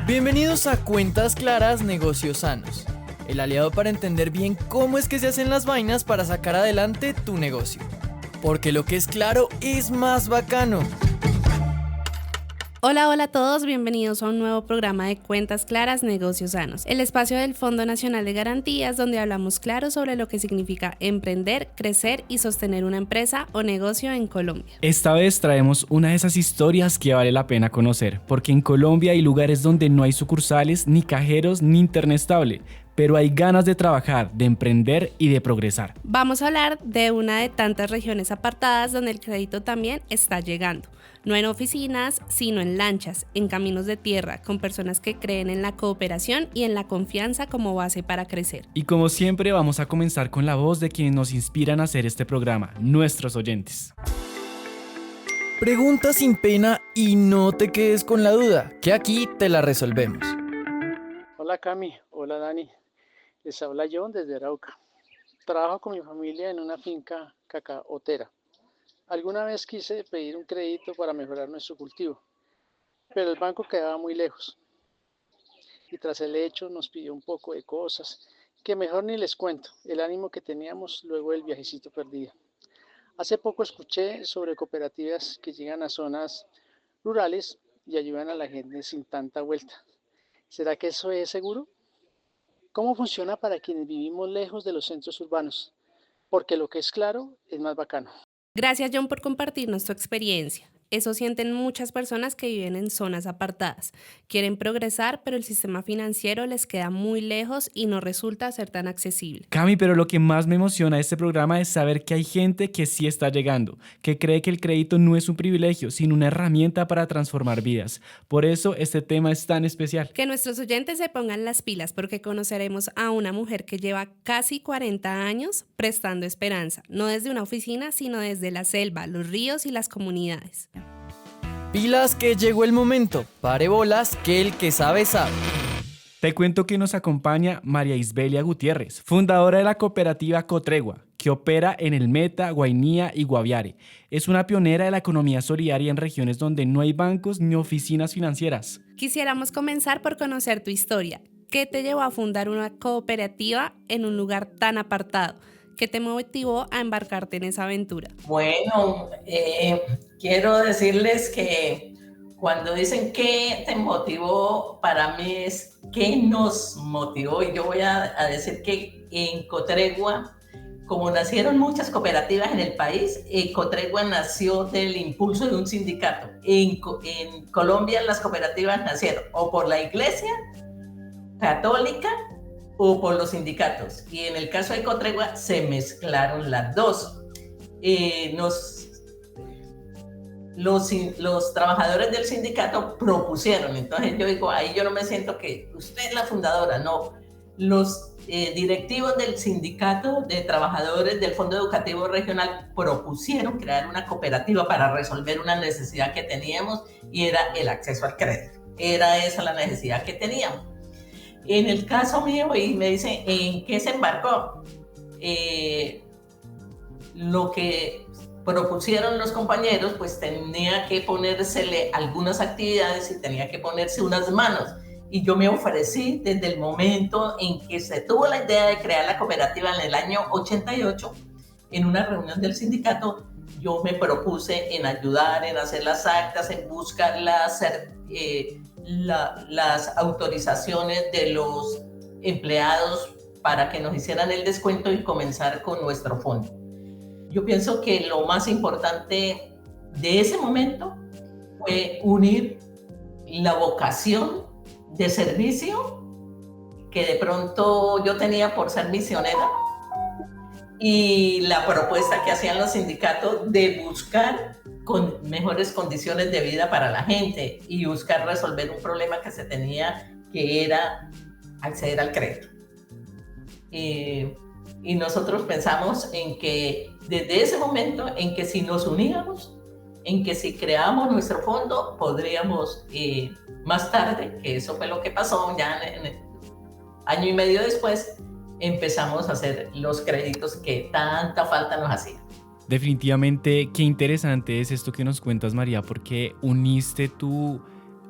Bienvenidos a Cuentas Claras, Negocios Sanos, el aliado para entender bien cómo es que se hacen las vainas para sacar adelante tu negocio. Porque lo que es claro es más bacano. Hola a todos, bienvenidos a un nuevo programa de Cuentas Claras, Negocios Sanos, el espacio del Fondo Nacional de Garantías donde hablamos claro sobre lo que significa emprender, crecer y sostener una empresa o negocio en Colombia. Esta vez traemos una de esas historias que vale la pena conocer, porque en Colombia hay lugares donde no hay sucursales, ni cajeros, ni internet estable, pero hay ganas de trabajar, de emprender y de progresar. Vamos a hablar de una de tantas regiones apartadas donde el crédito también está llegando. No en oficinas, sino en lanchas, en caminos de tierra, con personas que creen en la cooperación y en la confianza como base para crecer. Y como siempre vamos a comenzar con la voz de quienes nos inspiran a hacer este programa, nuestros oyentes. Pregunta sin pena y no te quedes con la duda, que aquí te la resolvemos. Hola Cami, hola Dani, les habla John desde Arauca. Trabajo con mi familia en una finca cacaotera. Alguna vez quise pedir un crédito para mejorar nuestro cultivo, pero el banco quedaba muy lejos. Y tras el hecho nos pidió un poco de cosas, que mejor ni les cuento, el ánimo que teníamos luego del viajecito perdido. Hace poco escuché sobre cooperativas que llegan a zonas rurales y ayudan a la gente sin tanta vuelta. ¿Será que eso es seguro? ¿Cómo funciona para quienes vivimos lejos de los centros urbanos? Porque lo que es claro es más bacano. Gracias John por compartirnos tu experiencia. Eso sienten muchas personas que viven en zonas apartadas. Quieren progresar, pero el sistema financiero les queda muy lejos y no resulta ser tan accesible. Cami, pero lo que más me emociona de este programa es saber que hay gente que sí está llegando, que cree que el crédito no es un privilegio, sino una herramienta para transformar vidas. Por eso este tema es tan especial. Que nuestros oyentes se pongan las pilas porque conoceremos a una mujer que lleva casi 40 años prestando esperanza, no desde una oficina, sino desde la selva, los ríos y las comunidades. Pilas que llegó el momento, pare bolas que el que sabe sabe. Te cuento que nos acompaña María Isbelia Gutiérrez, fundadora de la cooperativa Cotregua, que opera en el Meta, Guainía y Guaviare. Es una pionera de la economía solidaria en regiones donde no hay bancos ni oficinas financieras. Quisiéramos comenzar por conocer tu historia. ¿Qué te llevó a fundar una cooperativa en un lugar tan apartado? ¿Qué te motivó a embarcarte en esa aventura? Bueno, quiero decirles que cuando dicen qué te motivó, para mí es qué nos motivó. Y yo voy a decir que en Cotregua, como nacieron muchas cooperativas en el país, Cotregua nació del impulso de un sindicato. En Colombia las cooperativas nacieron o por la iglesia católica o por los sindicatos, y en el caso de Cotregua se mezclaron las dos. Los trabajadores del sindicato propusieron, entonces yo digo, ahí yo no me siento que usted es la fundadora, no. Los directivos del sindicato de trabajadores del Fondo Educativo Regional propusieron crear una cooperativa para resolver una necesidad que teníamos y era el acceso al crédito. Era esa la necesidad que teníamos. En el caso mío, y me dicen, ¿en qué se embarcó? Lo que propusieron los compañeros, pues tenía que ponérsele algunas actividades y tenía que ponerse unas manos. Y yo me ofrecí desde el momento en que se tuvo la idea de crear la cooperativa en el año 88, en una reunión del sindicato, yo me propuse en ayudar, en hacer las actas, en buscar las autorizaciones de los empleados para que nos hicieran el descuento y comenzar con nuestro fondo. Yo pienso que lo más importante de ese momento fue unir la vocación de servicio que de pronto yo tenía por ser misionera y la propuesta que hacían los sindicatos de buscar con mejores condiciones de vida para la gente y buscar resolver un problema que se tenía, que era acceder al crédito. Y nosotros pensamos en que desde ese momento, en que si nos uníamos, en que si creamos nuestro fondo, podríamos más tarde, que eso fue lo que pasó ya en el año y medio después, empezamos a hacer los créditos que tanta falta nos hacía. Definitivamente, qué interesante es esto que nos cuentas, María, porque uniste tu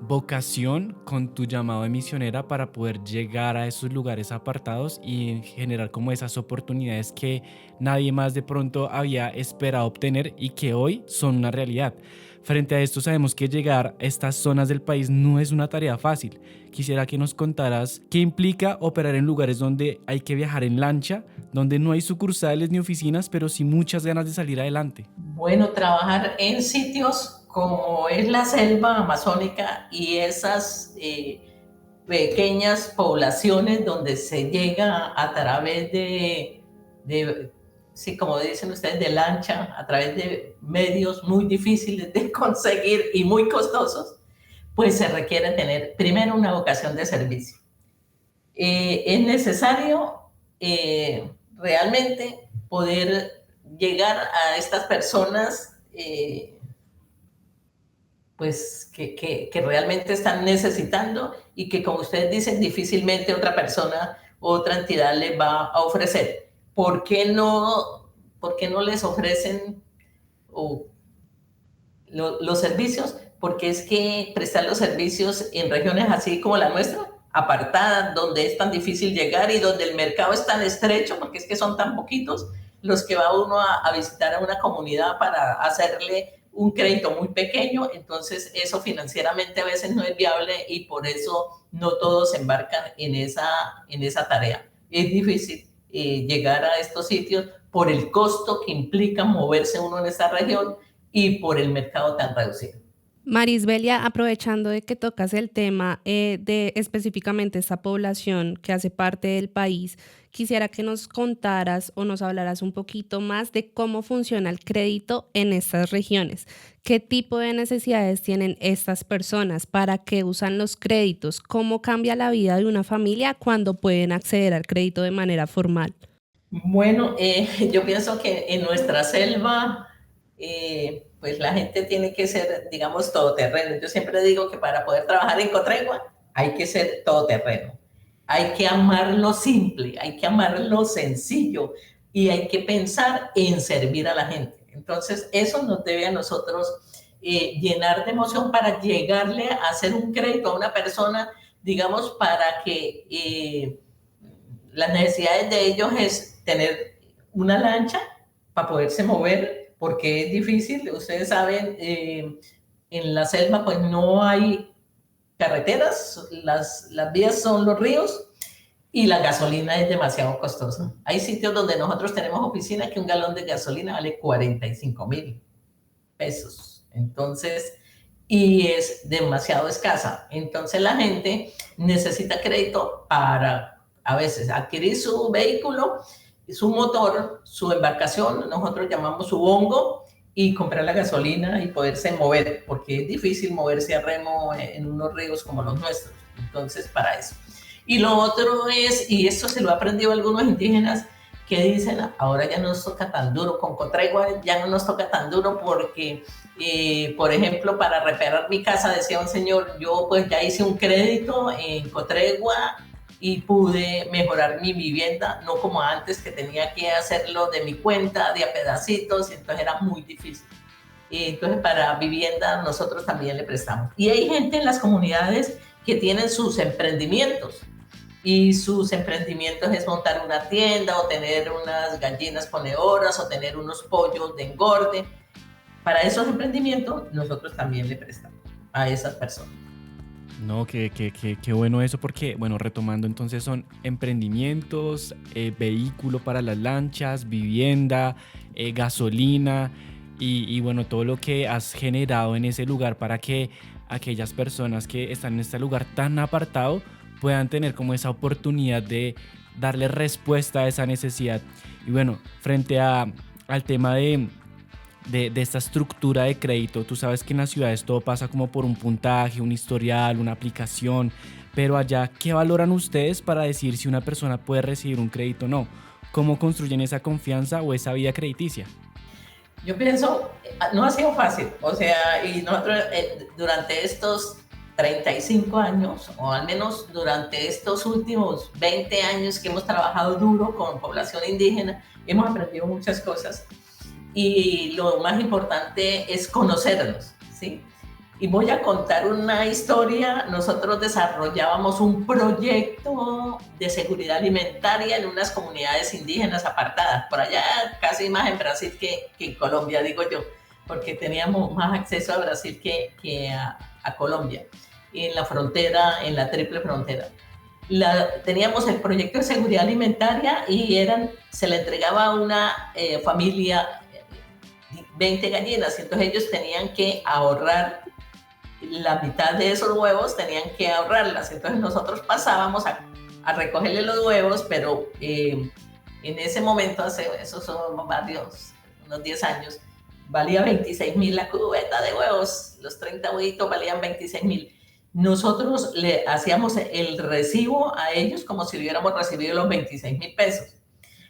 vocación con tu llamado de misionera para poder llegar a esos lugares apartados y generar como esas oportunidades que nadie más de pronto había esperado obtener y que hoy son una realidad. Frente a esto sabemos que llegar a estas zonas del país no es una tarea fácil. Quisiera que nos contaras qué implica operar en lugares donde hay que viajar en lancha, donde no hay sucursales ni oficinas, pero sí muchas ganas de salir adelante. Bueno, trabajar en sitios como es la selva amazónica y esas pequeñas poblaciones donde se llega a través de, sí, como dicen ustedes, de lancha, a través de medios muy difíciles de conseguir y muy costosos, pues se requiere tener primero una vocación de servicio. Es necesario realmente poder llegar a estas personas pues que realmente están necesitando y que, como ustedes dicen, difícilmente otra persona, otra entidad les va a ofrecer. ¿Por qué no les ofrecen los servicios? Porque es que prestar los servicios en regiones así como la nuestra, apartadas, donde es tan difícil llegar y donde el mercado es tan estrecho, porque es que son tan poquitos los que va uno a visitar a una comunidad para hacerle un crédito muy pequeño, entonces eso financieramente a veces no es viable y por eso no todos se embarcan en esa tarea. Es difícil llegar a estos sitios por el costo que implica moverse uno en esta región y por el mercado tan reducido. Marisbelia, aprovechando de que tocas el tema de específicamente esta población que hace parte del país, quisiera que nos contaras o nos hablaras un poquito más de cómo funciona el crédito en estas regiones. ¿Qué tipo de necesidades tienen estas personas? ¿Para qué usan los créditos? ¿Cómo cambia la vida de una familia cuando pueden acceder al crédito de manera formal? Bueno, yo pienso que en nuestra selva pues la gente tiene que ser, digamos, todoterreno. Yo siempre digo que para poder trabajar en Cotregua hay que ser todoterreno. Hay que amar lo simple, hay que amar lo sencillo y hay que pensar en servir a la gente. Entonces, eso nos debe a nosotros llenar de emoción para llegarle a hacer un crédito a una persona, digamos, para que las necesidades de ellos es tener una lancha para poderse mover, porque es difícil, ustedes saben, en la selva pues no hay carreteras, las vías son los ríos y la gasolina es demasiado costosa. Hay sitios donde nosotros tenemos oficina que un galón de gasolina vale 45.000 pesos. Entonces, y es demasiado escasa. Entonces la gente necesita crédito para a veces adquirir su vehículo, su motor, su embarcación, nosotros llamamos su bongo, y comprar la gasolina y poderse mover, porque es difícil moverse a remo en unos ríos como los nuestros. Entonces, para eso. Y lo otro es, y esto se lo ha aprendido algunos indígenas, que dicen, ahora ya no nos toca tan duro, con Cotregua ya no nos toca tan duro porque, por ejemplo, para reparar mi casa, decía un señor, yo pues ya hice un crédito en Cotregua y pude mejorar mi vivienda, no como antes que tenía que hacerlo de mi cuenta, de a pedacitos, entonces era muy difícil. Entonces para vivienda nosotros también le prestamos. Y hay gente en las comunidades que tienen sus emprendimientos, y sus emprendimientos es montar una tienda o tener unas gallinas ponedoras o tener unos pollos de engorde. Para esos emprendimientos nosotros también le prestamos a esas personas. No, qué bueno eso porque, bueno, retomando entonces son emprendimientos, vehículo para las lanchas, vivienda, gasolina y bueno, todo lo que has generado en ese lugar para que aquellas personas que están en este lugar tan apartado puedan tener como esa oportunidad de darle respuesta a esa necesidad. Y bueno, frente al tema de esta estructura de crédito, tú sabes que en las ciudades todo pasa como por un puntaje, un historial, una aplicación, pero allá, ¿qué valoran ustedes para decir si una persona puede recibir un crédito o no? ¿Cómo construyen esa confianza o esa vida crediticia? Yo pienso, no ha sido fácil, o sea, y nosotros durante estos 35 años, o al menos durante estos últimos 20 años que hemos trabajado duro con población indígena, hemos aprendido muchas cosas. Y lo más importante es conocerlos, ¿sí? Y voy a contar una historia. Nosotros desarrollábamos un proyecto de seguridad alimentaria en unas comunidades indígenas apartadas, por allá casi más en Brasil que en Colombia, digo yo, porque teníamos más acceso a Brasil que a Colombia, en la frontera, en la triple frontera. Teníamos el proyecto de seguridad alimentaria y se le entregaba a una familia 20 gallinas, y entonces ellos tenían que ahorrar la mitad de esos huevos, tenían que ahorrarlas. Entonces nosotros pasábamos a recogerle los huevos, pero en ese momento, esos son unos 10 años, valía 26.000 la cubeta de huevos, los 30 huevitos valían 26.000. Nosotros le hacíamos el recibo a ellos como si hubiéramos recibido los 26.000 pesos.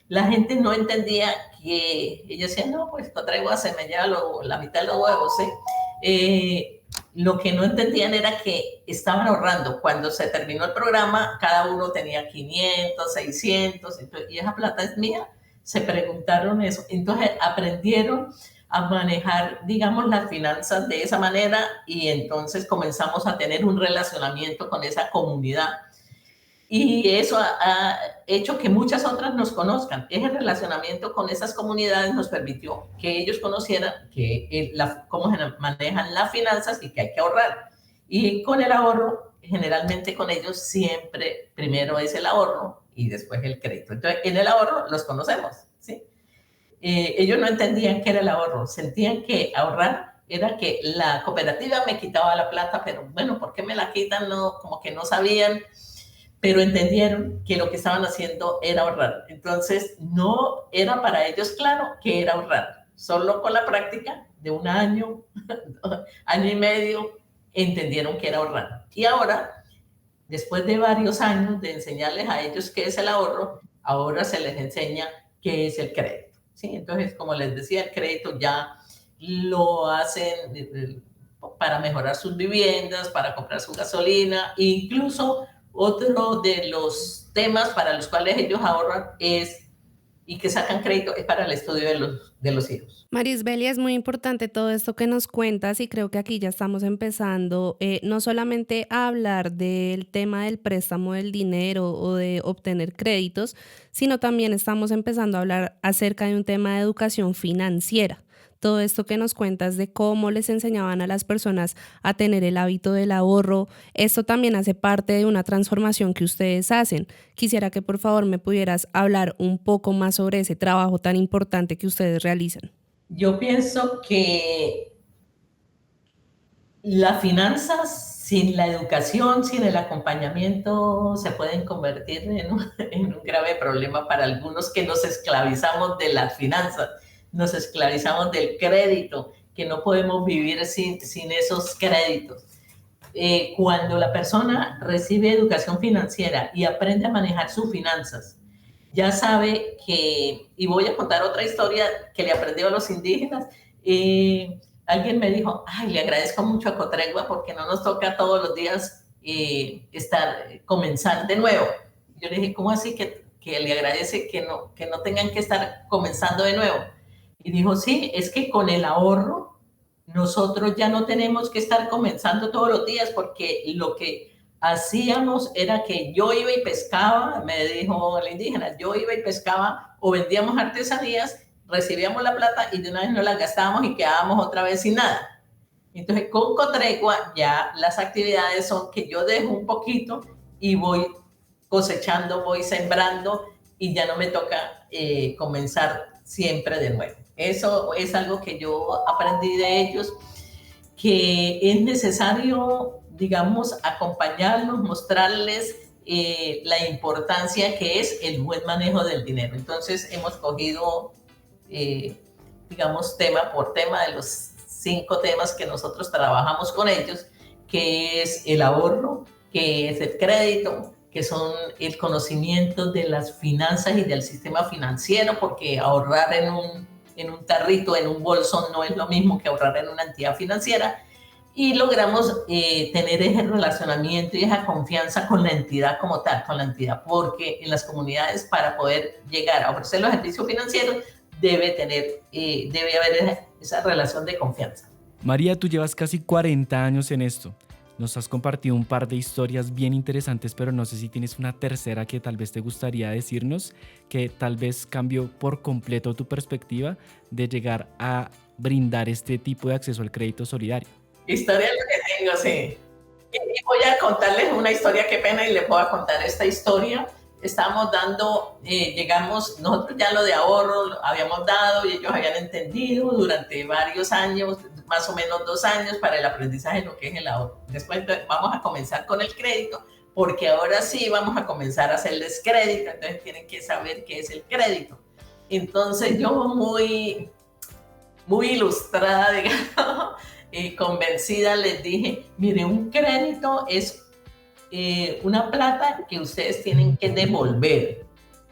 La gente no entendía que ellos decían, no, pues Cotregua se me lleva la mitad de los huevos, ¿sí? Lo que no entendían era que estaban ahorrando. Cuando se terminó el programa, cada uno tenía 500, 600, entonces, ¿y esa plata es mía? Se preguntaron eso. Entonces aprendieron a manejar, digamos, las finanzas de esa manera, y entonces comenzamos a tener un relacionamiento con esa comunidad. Y eso ha hecho que muchas otras nos conozcan. Ese relacionamiento con esas comunidades nos permitió que ellos conocieran cómo se manejan las finanzas y que hay que ahorrar. Y con el ahorro, generalmente con ellos siempre primero es el ahorro y después el crédito. Entonces, en el ahorro los conocemos, ¿sí? Ellos no entendían qué era el ahorro, sentían que ahorrar era que la cooperativa me quitaba la plata, pero bueno, ¿por qué me la quitan? No, como que no sabían, pero entendieron que lo que estaban haciendo era ahorrar. Entonces, no era para ellos claro que era ahorrar. Solo con la práctica de un año, año y medio, entendieron que era ahorrar. Y ahora, después de varios años de enseñarles a ellos qué es el ahorro, ahora se les enseña qué es el crédito, ¿sí? Entonces, como les decía, el crédito ya lo hacen para mejorar sus viviendas, para comprar su gasolina, e incluso otro de los temas para los cuales ellos ahorran y que sacan crédito es para el estudio de los hijos. Marisbelia, es muy importante todo esto que nos cuentas, y creo que aquí ya estamos empezando no solamente a hablar del tema del préstamo del dinero o de obtener créditos, sino también estamos empezando a hablar acerca de un tema de educación financiera. Todo esto que nos cuentas de cómo les enseñaban a las personas a tener el hábito del ahorro, esto también hace parte de una transformación que ustedes hacen. Quisiera que por favor me pudieras hablar un poco más sobre ese trabajo tan importante que ustedes realizan. Yo pienso que las finanzas sin la educación, sin el acompañamiento, se pueden convertir en un grave problema para algunos que nos esclavizamos de las finanzas. Nos esclavizamos del crédito, que no podemos vivir sin esos créditos. Cuando la persona recibe educación financiera y aprende a manejar sus finanzas, ya sabe y voy a contar otra historia que le aprendió a los indígenas. Alguien me dijo, ay, le agradezco mucho a Cotregua porque no nos toca todos los días comenzar de nuevo. Yo le dije, ¿cómo así que le agradece que no tengan que estar comenzando de nuevo? Y dijo, sí, es que con el ahorro nosotros ya no tenemos que estar comenzando todos los días, porque lo que hacíamos era que yo iba y pescaba, me dijo el indígena, yo iba y pescaba o vendíamos artesanías, recibíamos la plata y de una vez nos la gastábamos y quedábamos otra vez sin nada. Entonces con Cotregua ya las actividades son que yo dejo un poquito y voy cosechando, voy sembrando y ya no me toca comenzar siempre de nuevo. Eso es algo que yo aprendí de ellos, que es necesario, digamos, acompañarlos, mostrarles la importancia que es el buen manejo del dinero. Entonces hemos cogido, digamos, tema por tema de los 5 temas que nosotros trabajamos con ellos, que es el ahorro, que es el crédito, que son el conocimiento de las finanzas y del sistema financiero, porque ahorrar en un tarrito, en un bolso, no es lo mismo que ahorrar en una entidad financiera, y logramos tener ese relacionamiento y esa confianza con la entidad como tal, con la entidad, porque en las comunidades, para poder llegar a ofrecer los servicios financieros, debe haber esa relación de confianza. María, tú llevas casi 40 años en esto. Nos has compartido un par de historias bien interesantes, pero no sé si tienes una tercera que tal vez te gustaría decirnos, que tal vez cambió por completo tu perspectiva de llegar a brindar este tipo de acceso al crédito solidario. Historia es lo que tengo, sí. Y voy a contarles una historia, qué pena, y les voy a contar esta historia. Estábamos dando, llegamos, nosotros ya lo de ahorro lo habíamos dado y ellos habían entendido durante varios años, más o menos 2 años, para el aprendizaje de lo que es el ahorro. Después vamos a comenzar con el crédito, porque ahora sí vamos a comenzar a hacerles crédito, entonces tienen que saber qué es el crédito. Entonces yo muy ilustrada, digamos, y convencida les dije, mire, un crédito es una plata que ustedes tienen que devolver.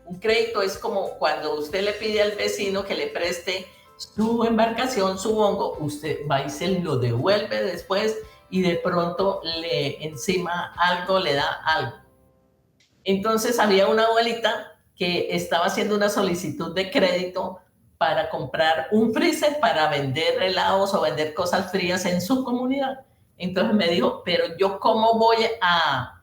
Un crédito es como cuando usted le pide al vecino que le preste su embarcación, su bongo, usted va y se lo devuelve después y de pronto encima algo le da algo. Entonces había una abuelita que estaba haciendo una solicitud de crédito para comprar un freezer para vender helados o vender cosas frías en su comunidad. Entonces me dijo, pero yo ¿cómo voy a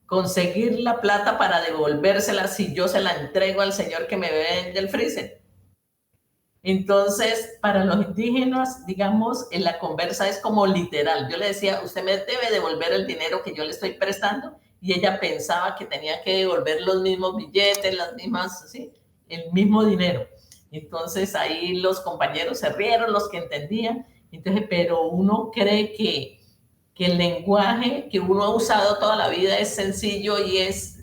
conseguir la plata para devolvérsela si yo se la entrego al señor que me vende el freezer? Entonces, para los indígenas, digamos, en la conversa es como literal. Yo le decía, usted me debe devolver el dinero que yo le estoy prestando, y ella pensaba que tenía que devolver los mismos billetes, las mismas, ¿sí? El mismo dinero. Entonces ahí los compañeros se rieron, los que entendían. Entonces, pero uno cree que el lenguaje que uno ha usado toda la vida es sencillo y es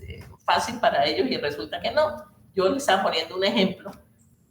fácil para ellos, y resulta que no. Yo les estaba poniendo un ejemplo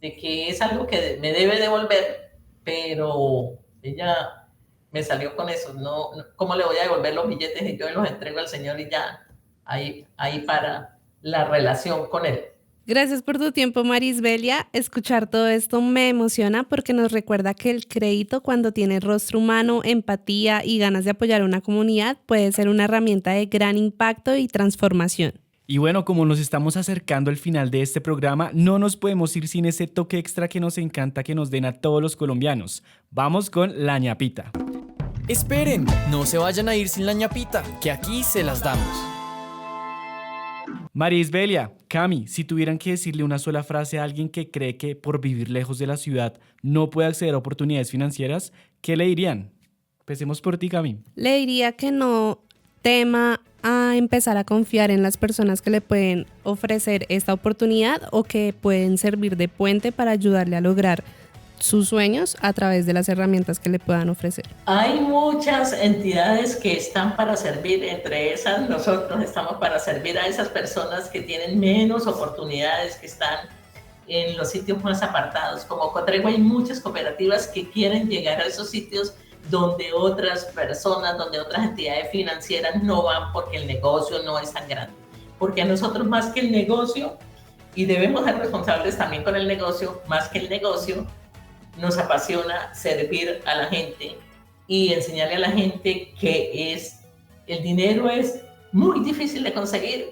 de que es algo que me debe devolver, pero ella me salió con eso. No, ¿cómo le voy a devolver los billetes y yo los entrego al señor y ya ahí para la relación con él? Gracias por tu tiempo, Marisbelia. Escuchar todo esto me emociona porque nos recuerda que el crédito, cuando tiene rostro humano, empatía y ganas de apoyar a una comunidad, puede ser una herramienta de gran impacto y transformación. Y bueno, como nos estamos acercando al final de este programa, no nos podemos ir sin ese toque extra que nos encanta que nos den a todos los colombianos. Vamos con la ñapita. Esperen, no se vayan a ir sin la ñapita, que aquí se las damos. María Isbelia, Cami, si tuvieran que decirle una sola frase a alguien que cree que por vivir lejos de la ciudad no puede acceder a oportunidades financieras, ¿qué le dirían? Empecemos por ti, Cami. Le diría que no tema a empezar a confiar en las personas que le pueden ofrecer esta oportunidad o que pueden servir de puente para ayudarle a lograr sus sueños a través de las herramientas que le puedan ofrecer. Hay muchas entidades que están para servir, entre esas nosotros estamos para servir a esas personas que tienen menos oportunidades, que están en los sitios más apartados. Como Cotregua hay muchas cooperativas que quieren llegar a esos sitios donde otras personas, donde otras entidades financieras no van porque el negocio no es tan grande. Porque a nosotros más que el negocio, y debemos ser responsables también con el negocio, más que el negocio, nos apasiona servir a la gente y enseñarle a la gente que el dinero es muy difícil de conseguir,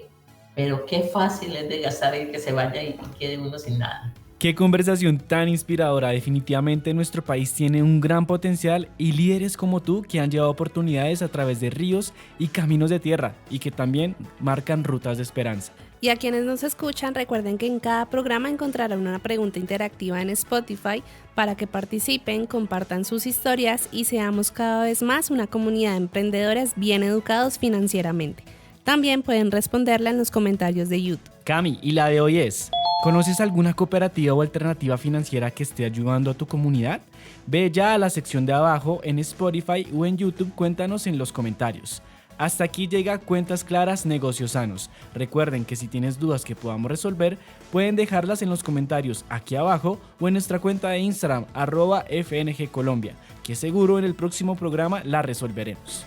pero qué fácil es de gastar y que se vaya y quede uno sin nada. Qué conversación tan inspiradora. Definitivamente nuestro país tiene un gran potencial y líderes como tú que han llevado oportunidades a través de ríos y caminos de tierra y que también marcan rutas de esperanza. Y a quienes nos escuchan, recuerden que en cada programa encontrarán una pregunta interactiva en Spotify para que participen, compartan sus historias y seamos cada vez más una comunidad de emprendedores bien educados financieramente. También pueden responderla en los comentarios de YouTube. Cami, y la de hoy es: ¿conoces alguna cooperativa o alternativa financiera que esté ayudando a tu comunidad? Ve ya a la sección de abajo en Spotify o en YouTube, cuéntanos en los comentarios. Hasta aquí llega Cuentas Claras, Negocios Sanos. Recuerden que si tienes dudas que podamos resolver, pueden dejarlas en los comentarios aquí abajo o en nuestra cuenta de Instagram @FNG Colombia, que seguro en el próximo programa la resolveremos.